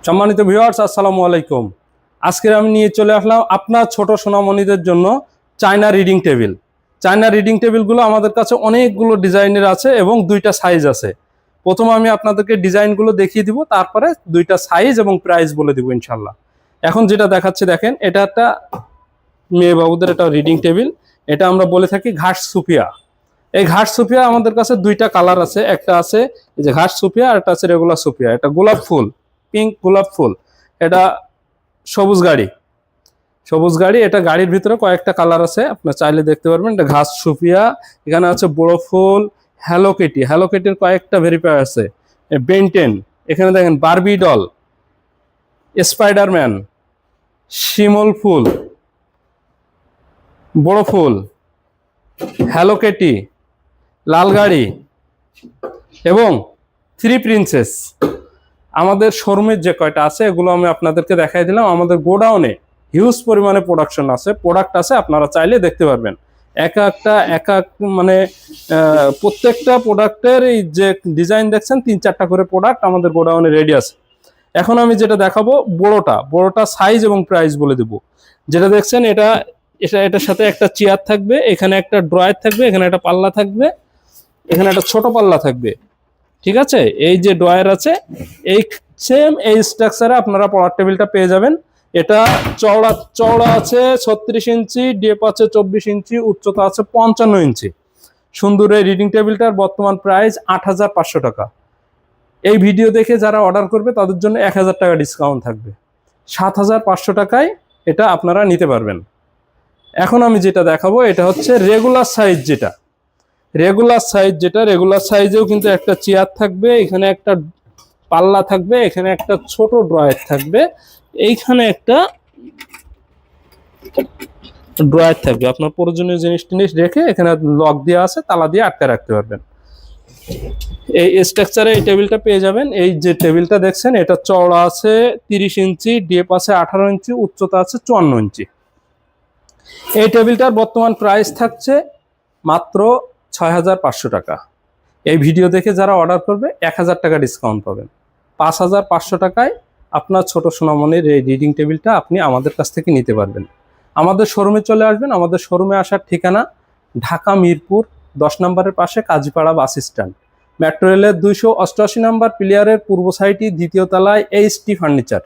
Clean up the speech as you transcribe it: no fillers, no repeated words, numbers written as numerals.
সম্মানিত ভিউয়ার্স, আসসালামু আলাইকুম। আজকে আমি নিয়ে চলে আসলাম আপনার ছোট সোনামণিদের জন্য China reading table. China reading টেবিলগুলো আমাদের কাছে অনেকগুলো ডিজাইনের আছে এবং দুইটা সাইজ আছে। প্রথমে আমি আপনাদেরকে ডিজাইনগুলো দেখিয়ে দিব, তারপরে দুইটা সাইজ এবং প্রাইস বলে দিব ইনশাল্লাহ। এখন যেটা দেখাচ্ছে দেখেন, এটা একটা মেয়ে বাবুদের একটা রিডিং টেবিল। এটা আমরা বলে থাকি ঘাস সুফিয়া। এই ঘাস সুফিয়া আমাদের কাছে দুইটা কালার আছে, একটা আছে এই যে ঘাস সুফিয়া আর একটা আছে রেগুলার সুফিয়া। এটা গোলাপ ফুল, পিঙ্ক গোলাপ ফুল। এটা সবুজ গাড়ি, সবুজ গাড়ি। এটা গাড়ির ভিতরে কয়েকটা কালার আছে, আপনার চাইলে দেখতে পারবেন। এটা ঘাস সুফিয়া। এখানে আছে বড় ফুল, হ্যালো কিটি। হ্যালো কিটির কয়েকটা ভেরিফাই আছে। বেনটেন, এখানে দেখেন বারবি ডল, স্পাইডারম্যান, শিমল ফুল, বড় ফুল, হ্যালো কিটি, লাল গাড়ি এবং থ্রি প্রিন্সেস। আমাদের শোরুমের যে কয়টা আছে এগুলো আমি আপনাদেরকে দেখাই দিলাম। আমাদের গোডাউনে হিউজ পরিমাণে প্রোডাকশন আছে, প্রোডাক্ট আছে, আপনারা চাইলে দেখতে পারবেন। এক মানে প্রত্যেকটা প্রোডাক্টের এই যে ডিজাইন দেখছেন 3-4টা করে প্রোডাক্ট আমাদের গোডাউনে রেডি আছে। এখন আমি যেটা দেখাবো বড়টা সাইজ এবং প্রাইস বলে দেব। যেটা দেখছেন এটার সাথে একটা চেয়ার থাকবে, এখানে একটা ড্রয়ার থাকবে, এখানে একটা পাল্লা থাকবে, এখানে একটা ছোট পাল্লা থাকবে। ঠিক আছে, এই যে ড্রয়ার আছে এই সেম এই স্ট্রাকচারে আপনারা পড়ার টেবিলটা পেয়ে যাবেন। এটা চওড়া আছে 36 ইঞ্চি, ডেপ আছে 24 ইঞ্চি, উচ্চতা আছে 55 ইঞ্চি। সুন্দর এই রিডিং টেবিলটার বর্তমান প্রাইস 8,500 টাকা। এই ভিডিও দেখে যারা অর্ডার করবে তাদের জন্য 1,000 টাকা ডিসকাউন্ট থাকবে। 7,500 টাকায় এটা আপনারা নিতে পারবেন। এখন আমি যেটা দেখাবো এটা হচ্ছে রেগুলার সাইজ। রেগুলার সাইজেও কিন্তু একটা চেয়ার থাকবে, এখানে একটা পাল্লা থাকবে, এখানে একটা ছোট ড্রয়ার থাকবে, এইখানে একটা ড্রয়ার থাকবে। আপনার প্রয়োজনীয় জিনিস রেখে এখানে লক দেওয়া আছে, তালা দিয়ে আটকে রাখতে পারবেন। এই স্ট্রাকচারে এই টেবিলটা পেয়ে যাবেন। এই যে টেবিলটা দেখছেন এটা চওড়া আছে 30 ইঞ্চি, ডেপ আছে 18 ইঞ্চি, উচ্চতা আছে 54 ইঞ্চি। এই টেবিলটার বর্তমান প্রাইস থাকছে মাত্র 6,500 টাকা। এই ভিডিও দেখে যারা অর্ডার করবে 1,000 টাকা ডিসকাউন্ট পাবেন। 5,500 টাকায় আপনার ছোট সোনামণির এই রিডিং টেবিলটা আপনি আমাদের কাছ থেকে নিতে পারবেন। আমাদের শোরুমে চলে আসবেন। আমাদের শোরুমে আসার ঠিকানা ঢাকা মিরপুর 10 নম্বরের পাশে কাজীপাড়া বাস স্ট্যান্ড, মেট্রো রেলের 288 নম্বর পিলিয়ারের পূর্ব সাইডে দ্বিতীয় তলায় এইচটি ফার্নিচার।